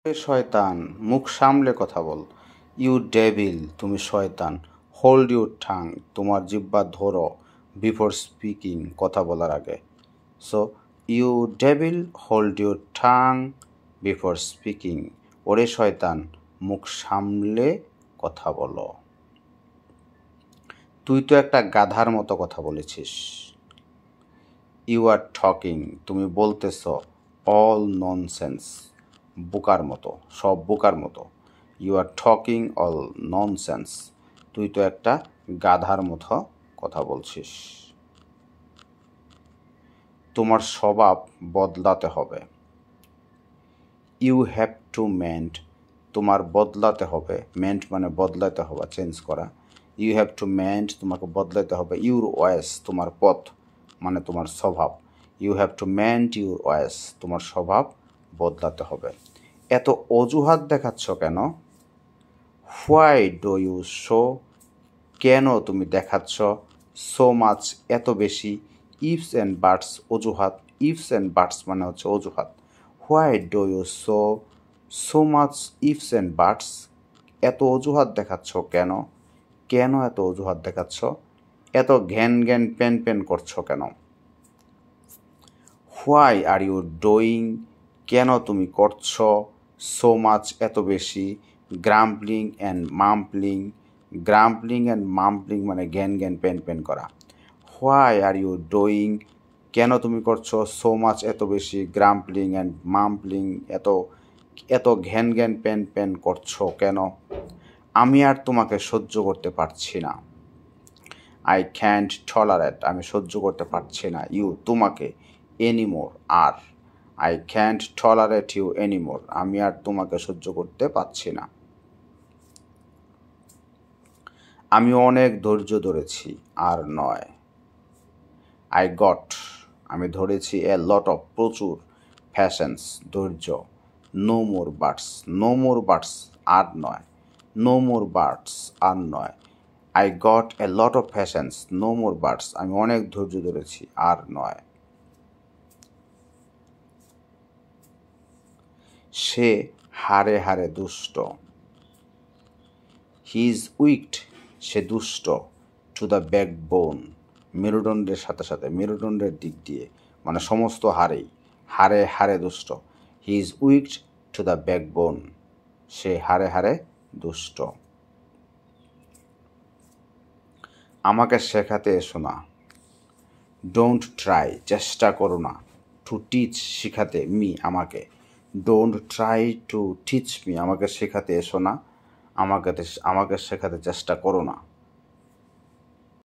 এ শয়তান, মুখ সামলে কথা বল। ইউ ডেভিল, তুমি শয়তান। হোল্ড ইউর ঠাং, তোমার জিহ্বা ধরো বিফোর স্পিকিং, কথা বলার আগে। So you devil, hold your ঠাং বিফোর স্পিকিং। ওরে শয়তান, মুখ সামলে কথা বলো। তুই তো একটা গাধার মতো কথা বলেছিস। ইউ আর টকিং, তুমি বলতেছ অল ননসেন্স, বোকার মতো, সব বোকার মতো। You are talking all nonsense, তুই তো একটা গাধার মতো কথা বলছিস। তোমার স্বভাব বদলাতে হবে। ইউ হ্যাভ টু মেন্ট, তোমার বদলাতে হবে। মেন্ট মানে বদলাতে হবে, চেঞ্জ করা। ইউ হ্যাভ টু মেন্ট, তোমাকে বদলাতে হবে। ইউর ওয়েস, তোমার পথ মানে তোমার স্বভাব। You have to mend your ways, তোমার স্বভাব বদলাতে হবে। এত অজুহাত দেখাচ্ছ কেন? হোয়াই ডু ইউ শো, কেন তুমি দেখাচ্ছ? সো মাচ, এত বেশি। ইফস অ্যান্ড বাটস, অজুহাত। ইফস অ্যান্ড বাটস মানে হচ্ছে অজুহাত। Why do you show so much ifs and buts, এত অজুহাত দেখাচ্ছ কেন? কেন এত অজুহাত দেখাচ্ছ? এত ঘ্যান ঘ্যান পেন পেন করছো কেন? হোয়াই আর ইউ ডুইং, কেন তুমি করছো? সো মাচ, এত বেশি। গ্রাম্বলিং অ্যান্ড মাম্পলিং, গ্রাম্বলিং অ্যান্ড মাম্পলিং মানে জ্ঞান জ্ঞান পেন পেন করা। হোয়াই আর ইউ ডুইং, কেন তুমি করছো? সো মাচ, এত বেশি। গ্রাম্বলিং অ্যান্ড মাম্পলিং, এত এত ঘ্যান জ্ঞান পেন পেন করছো কেন? আমি আর তোমাকে সহ্য করতে পারছি না। আই ক্যান্ট টলারেট, আমি সহ্য করতে পারছি না। ইউ, তোমাকে। এনিমোর, আর। I can't tolerate you anymore, আমি আর তোমাকে সহ্য করতে পারছি না। আমি অনেক ধৈর্য ধরেছি, আর নয়। আই গট, আমি ধরেছি। এ লট অফ, প্রচুর। প্যাশেন্স, ধৈর্য। No more buts, no more buts, আর নয়। নো মোর বাটস, আর নয়। I got a lot of patience, no more buts, আমি অনেক ধৈর্য ধরেছি, আর নয়। সে হারে হারে দুষ্ট। হি ইজ উইকড, সে দুষ্ট। টু দ্য ব্যাকবোন, মেরুদণ্ডের সাথে সাথে, মেরুদণ্ডের দিক দিয়ে, মানে সমস্ত হারেই। হারে হারে দুষ্ট। He is wicked to the backbone, সে হারে হারে দুষ্ট। আমাকে শেখাতে এসো না। ডোন্ট ট্রাই, চেষ্টা করো না। টু টিচ, শেখাতে। মি, আমাকে। Don't try to teach me, আমাকে শেখাতে এসো না। আমাকে শেখাতে চেষ্টা করো না।